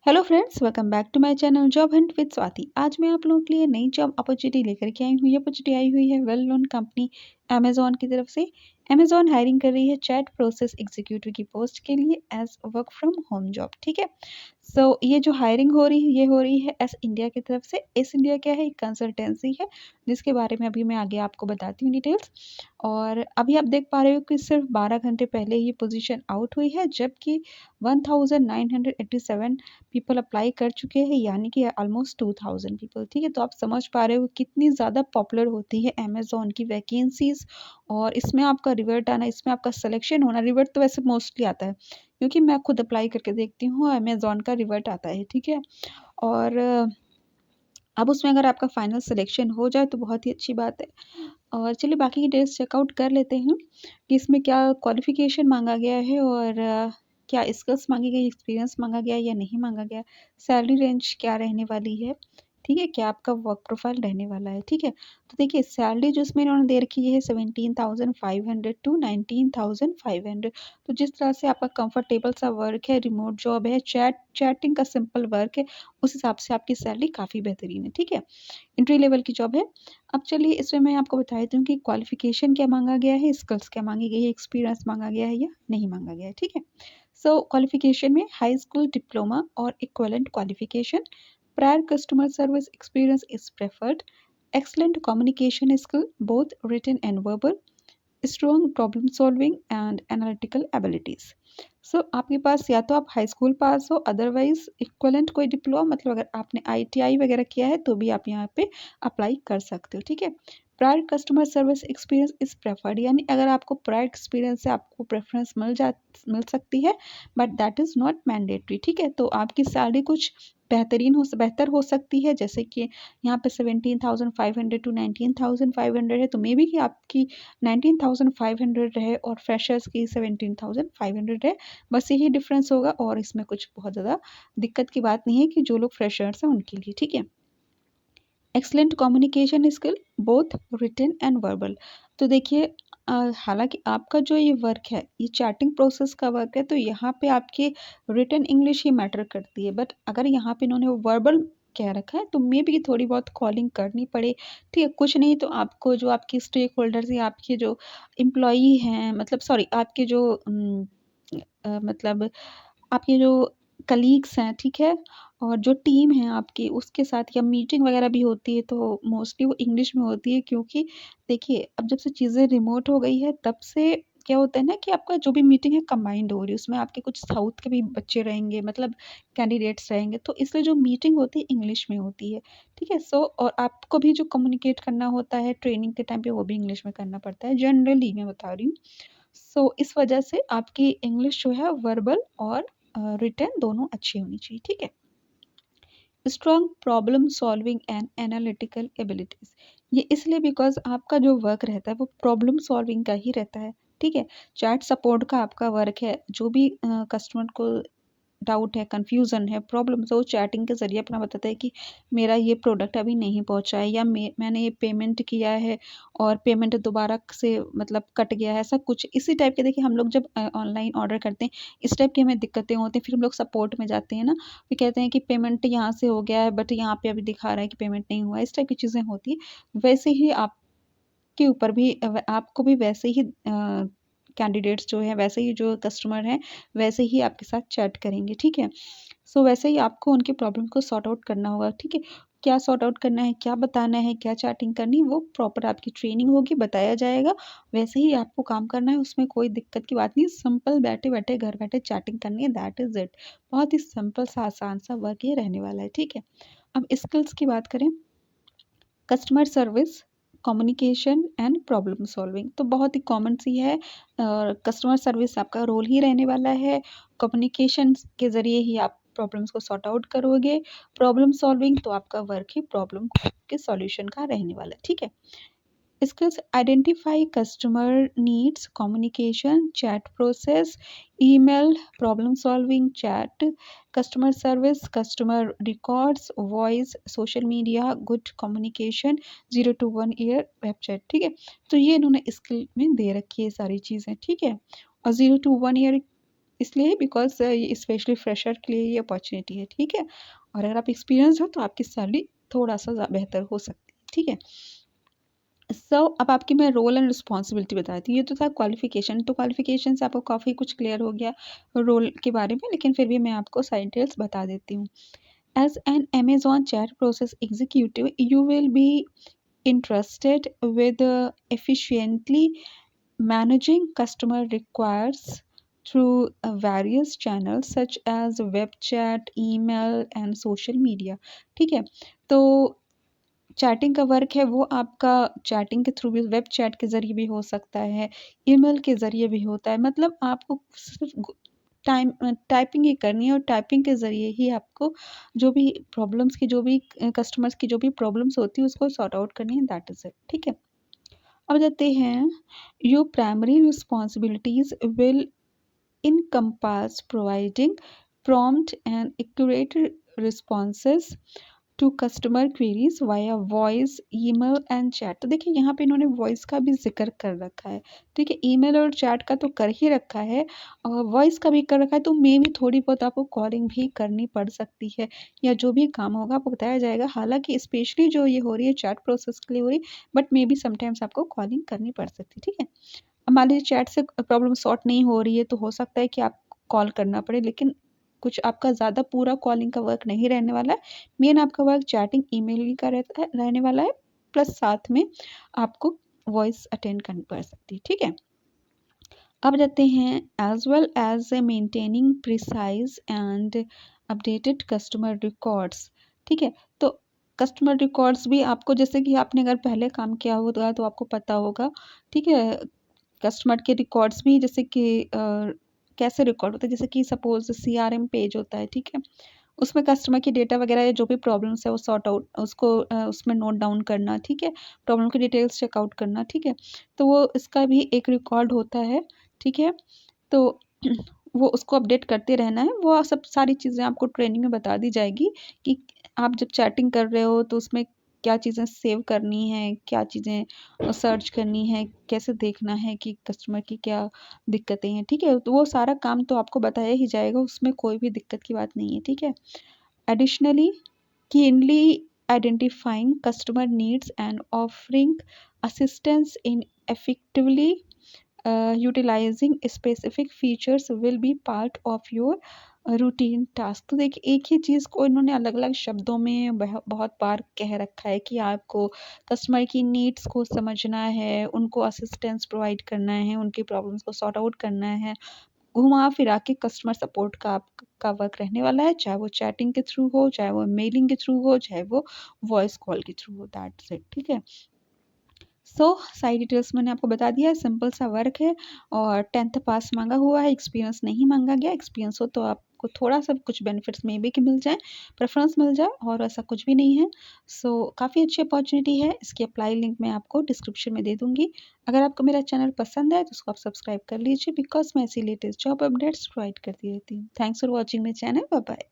Hello friends, welcome back to my channel job hunt with Swati. आज मैं आप लोगों के लिए नई जॉब अपॉर्चुनिटी लेकर के आई हूँ। ये अपॉर्चुनिटी आई हुई है वेल नोन कंपनी अमेजोन की तरफ से। अमेजोन हायरिंग कर रही है चैट प्रोसेस एग्जीक्यूटिव की पोस्ट के लिए as work from home job. ठीक है, सो ये जो हायरिंग हो रही है ये हो रही है एस इंडिया की तरफ से। एस इंडिया क्या है? एक कंसल्टेंसी है जिसके बारे में अभी मैं आगे आपको बताती हूँ डिटेल्स। और अभी आप देख पा रहे हो कि सिर्फ 12 घंटे पहले ये पोजीशन आउट हुई है, जबकि 1987 पीपल अप्लाई कर चुके हैं, यानी कि ऑलमोस्ट 2000 पीपल। ठीक है, तो आप समझ पा रहे हो कितनी ज़्यादा पॉपुलर होती है अमेजोन की वैकेंसीज। और इसमें आपका रिवर्ट आना, इसमें आपका सिलेक्शन होना, रिवर्ट तो वैसे मोस्टली आता है क्योंकि मैं खुद अप्लाई करके देखती हूँ, अमेजोन का रिवर्ट आता है। ठीक है, और अब उसमें अगर आपका फाइनल सिलेक्शन हो जाए तो बहुत ही अच्छी बात है। और चलिए बाकी की डिटेल्स चेकआउट कर लेते हैं कि इसमें क्या क्वालिफ़िकेशन माँगा गया है और क्या स्किल्स माँगी गई, एक्सपीरियंस माँगा गया है या नहीं माँगा गया, सैलरी रेंज क्या रहने वाली है, ठीक है, क्या आपका वर्क प्रोफाइल रहने वाला है। ठीक है, तो देखिए सैलरी जो इसमें इन्होंने दे रखी है 17,500 टू 19,500। तो जिस तरह से आपका कंफर्टेबल सा वर्क है, रिमोट जॉब है, चैटिंग का सिंपल वर्क है, उस हिसाब से आपकी सैलरी काफ़ी बेहतरीन है। ठीक है, एंट्री लेवल की जॉब है। अब चलिए इसमें मैं आपको बता देती हूँ कि क्वालिफ़िकेशन क्या माँगा गया है, स्किल्स क्या माँगी गई है, एक्सपीरियंस माँगा गया है या नहीं माँगा गया है। ठीक है, सो क्वालिफ़िकेशन में हाई स्कूल डिप्लोमा और equivalent qualification, prior customer service experience is preferred, excellent communication skill both written and verbal, strong problem solving and analytical abilities. So आपके पास या तो आप हाई स्कूल पास हो, अदरवाइज इक्वलेंट कोई diploma, मतलब अगर आपने आईटीआई वगैरह किया है तो भी आप यहाँ पे अप्लाई कर सकते हो। ठीक है, prior customer service experience is preferred, यानी अगर आपको प्रायर एक्सपीरियंस से आपको प्रेफरेंस मिल सकती है, but that is not mandatory. ठीक है, तो आपकी सैलरी कुछ बेहतर हो सकती है, जैसे कि यहाँ पे 17,500 टू 19,500 है, तो मे बी कि आपकी 19,500 रहे और फ्रेशर्स की 17,500 है। बस यही डिफरेंस होगा और इसमें कुछ बहुत ज़्यादा दिक्कत की बात नहीं है कि जो लोग फ्रेशर्स हैं उनके लिए। ठीक है, excellent communication skill both written and verbal. तो देखिए हालांकि आपका जो ये वर्क है ये चैटिंग प्रोसेस का वर्क है, तो यहाँ पे आपकी रिटन इंग्लिश ही मैटर करती है, बट अगर यहाँ पे इन्होंने वर्बल कह रखा है तो मे बी थोड़ी बहुत कॉलिंग करनी पड़े। ठीक है, कुछ नहीं तो आपको जो आपकी स्टेक होल्डर्स या आपके जो एम्प्लॉई हैं, मतलब सॉरी आपके जो मतलब आपके जो कलीग्स हैं, ठीक है, और जो टीम है आपकी उसके साथ या मीटिंग वगैरह भी होती है तो मोस्टली वो इंग्लिश में होती है, क्योंकि देखिए अब जब से चीज़ें रिमोट हो गई है तब से क्या होता है ना कि आपका जो भी मीटिंग है कंबाइंड हो रही है, उसमें आपके कुछ साउथ के भी बच्चे रहेंगे, मतलब कैंडिडेट्स रहेंगे, तो इसलिए जो मीटिंग होती है इंग्लिश में होती है। ठीक है, सो और आपको भी जो कम्युनिकेट करना होता है ट्रेनिंग के टाइम पे वो भी इंग्लिश में करना पड़ता है, जनरली मैं बता रही हूँ। सो इस वजह से आपकी इंग्लिश जो है वर्बल और रिटन दोनों अच्छी होनी चाहिए। ठीक है, strong problem solving and analytical abilities, ये इसलिए बिकॉज आपका जो वर्क रहता है वो प्रॉब्लम सॉल्विंग का ही रहता है। ठीक है, चैट सपोर्ट का आपका वर्क है, जो भी कस्टमर को डाउट है, कन्फ्यूज़न है, प्रॉब्लम है, वो चैटिंग के ज़रिए अपना बताता है कि मेरा ये प्रोडक्ट अभी नहीं पहुँचा है, या मैंने ये पेमेंट किया है और पेमेंट दोबारा से मतलब कट गया है, ऐसा कुछ इसी टाइप के। देखिए हम लोग जब ऑनलाइन ऑर्डर करते हैं इस टाइप की हमें दिक्कतें होती हैं, फिर हम लोग सपोर्ट में जाते हैं ना, फिर कहते हैं कि पेमेंट यहाँ से हो गया है बट यहाँ पे अभी दिखा रहा है कि पेमेंट नहीं हुआ है, इस टाइप की चीज़ें होती हैं। वैसे ही आपके ऊपर भी आपको भी वैसे ही कैंडिडेट्स जो हैं, वैसे ही जो कस्टमर हैं, वैसे ही आपके साथ चैट करेंगे। ठीक है, सो वैसे ही आपको उनकी प्रॉब्लम को सॉर्ट आउट करना होगा। ठीक है, क्या सॉर्ट आउट करना है, क्या बताना है, क्या चैटिंग करनी है, वो प्रॉपर आपकी ट्रेनिंग होगी, बताया जाएगा, वैसे ही आपको काम करना है, उसमें कोई दिक्कत की बात नहीं। सिंपल बैठे बैठे घर बैठे चैटिंग करनी है, दैट इज़ इट। बहुत ही सिंपल सा आसान सा वर्क ये रहने वाला है। ठीक है, अब स्किल्स की बात करें, customer service, communication and problem solving, तो बहुत ही कॉमन सी है। कस्टमर सर्विस आपका रोल ही रहने वाला है, कम्युनिकेशन के ज़रिए ही आप प्रॉब्लम्स को सॉर्ट आउट करोगे, प्रॉब्लम सॉल्विंग तो आपका वर्क ही प्रॉब्लम के सॉल्यूशन का रहने वाला है। ठीक है, skills identify customer needs, communication, chat process, email, problem solving, chat, customer service, customer records, voice, social media, good communication, 0 to 1 year web chat। ठीक है, तो ये इन्होंने स्किल में दे रखी है सारी चीज़ें। ठीक है, और 0 to 1 year इसलिए बिकॉज़ ये स्पेशली फ्रेशर के लिए ये अपॉर्च्युनिटी है, ठीक है? और अगर आप एक्सपीरियंस्ड हो तो आपकी सैलरी थोड़ा-सा बेहतर हो सकती है, ठीक है? अब आपकी मैं रोल एंड रिस्पॉन्सिबिलिटी बताती हूँ। ये तो था क्वालिफ़िकेशन, तो क्वालिफ़िकेशन से आपको काफ़ी कुछ क्लियर हो गया रोल के बारे में, लेकिन फिर भी मैं आपको साइड डिटेल्स बता देती हूँ। As an Amazon chat process executive, you will be entrusted with efficiently managing customer requires through various channels such as web chat, email and social media। ठीक है? तो चैटिंग का वर्क है वो आपका चैटिंग के थ्रू भी, वेब चैट के ज़रिए भी हो सकता है, ईमेल के ज़रिए भी होता है। मतलब आपको सिर्फ़ टाइपिंग ही करनी है और टाइपिंग के ज़रिए ही आपको जो भी प्रॉब्लम्स की, जो भी कस्टमर्स की जो भी प्रॉब्लम्स होती है उसको सॉर्ट आउट करनी है, दैट इज़ इट, ठीक है? अब जाते हैं, your primary responsibilities will encompass providing prompt and accurate responses to customer queries via voice, email and chat. तो देखिए यहाँ पे इन्होंने वॉइस का भी ज़िक्र कर रखा है, ठीक है? ईमेल और चैट का तो कर ही रखा है और वॉइस का भी कर रखा है, तो मे भी थोड़ी बहुत आपको कॉलिंग भी करनी पड़ सकती है या जो भी काम होगा आपको बताया जाएगा। हालाँकि स्पेशली जो ये हो रही है चैट प्रोसेस के लिए हो रही है, बट मे बी समटाइम्स आपको कॉलिंग करनी पड़ सकती है, ठीक है? अब मान लीजिए चैट से प्रॉब्लम सॉर्ट नहीं हो रही है, तो हो सकता है कि आप कॉल करना पड़े, लेकिन कुछ आपका ज़्यादा पूरा कॉलिंग का वर्क नहीं रहने वाला है। मेन आपका वर्क चैटिंग, ईमेलिंग का रहता है, रहने वाला है, प्लस साथ में आपको वॉइस अटेंड करनी पड़ सकती है, ठीक है? अब जाते हैं, as well as maintaining precise and updated customer records, ठीक है? तो कस्टमर रिकॉर्ड्स भी आपको, जैसे कि आपने अगर पहले काम किया होगा तो आपको पता होगा, ठीक है? कस्टमर के रिकॉर्ड्स भी जैसे कि कैसे रिकॉर्ड होता है, जैसे कि सपोज़ सीआरएम पेज होता है, ठीक है? उसमें कस्टमर की डेटा वगैरह या जो भी प्रॉब्लम्स है वो सॉर्ट आउट उसको उसमें नोट डाउन करना, ठीक है? प्रॉब्लम की डिटेल्स चेकआउट करना, ठीक है? तो वो इसका भी एक रिकॉर्ड होता है, ठीक है? तो वो उसको अपडेट करते रहना है। वो सब सारी चीज़ें आपको ट्रेनिंग में बता दी जाएगी कि आप जब चैटिंग कर रहे हो तो उसमें क्या चीज़ें सेव करनी है, क्या चीज़ें सर्च करनी है, कैसे देखना है कि कस्टमर की क्या दिक्कतें हैं, ठीक है? तो वो सारा काम तो आपको बताया ही जाएगा, उसमें कोई भी दिक्कत की बात नहीं है, ठीक है? Additionally, keenly identifying customer needs and offering assistance in effectively utilizing specific features will be part of your routine task. तो देखिए एक ही चीज़ को इन्होंने अलग-अलग शब्दों में बहुत बार कह रखा है कि आपको कस्टमर की नीड्स को समझना है, उनको असिस्टेंस प्रोवाइड करना है, उनकी प्रॉब्लम्स को सॉर्ट आउट करना है। घुमा-फिरा के कस्टमर सपोर्ट का आपका वर्क रहने वाला है, चाहे वो चैटिंग के थ्रू हो, चाहे वो मेलिंग के थ्रू हो, चाहे वो वॉइस कॉल के थ्रू हो, दैट्स इट, ठीक है? सारी डिटेल्स मैंने आपको बता दिया है, सिंपल सा वर्क है और 10th पास माँगा हुआ है, एक्सपीरियंस नहीं माँगा गया। एक्सपीरियंस हो तो आपको थोड़ा-सा कुछ बेनिफिट्स मे बी कि मिल जाएँ, प्रेफ़रेंस मिल जाए और ऐसा कुछ भी नहीं है। काफ़ी अच्छी अपॉर्च्युनिटी है, इसकी अप्लाई लिंक मैं आपको डिस्क्रिप्शन में दे दूँगी। अगर आपको मेरा चैनल पसंद है तो उसको आप सब्सक्राइब कर लीजिए बिकॉज़ मैं ऐसी लेटेस्ट जॉब अपडेट्स प्रोवाइड करती रहती हूँ। Thanks for watching my channel, bye bye.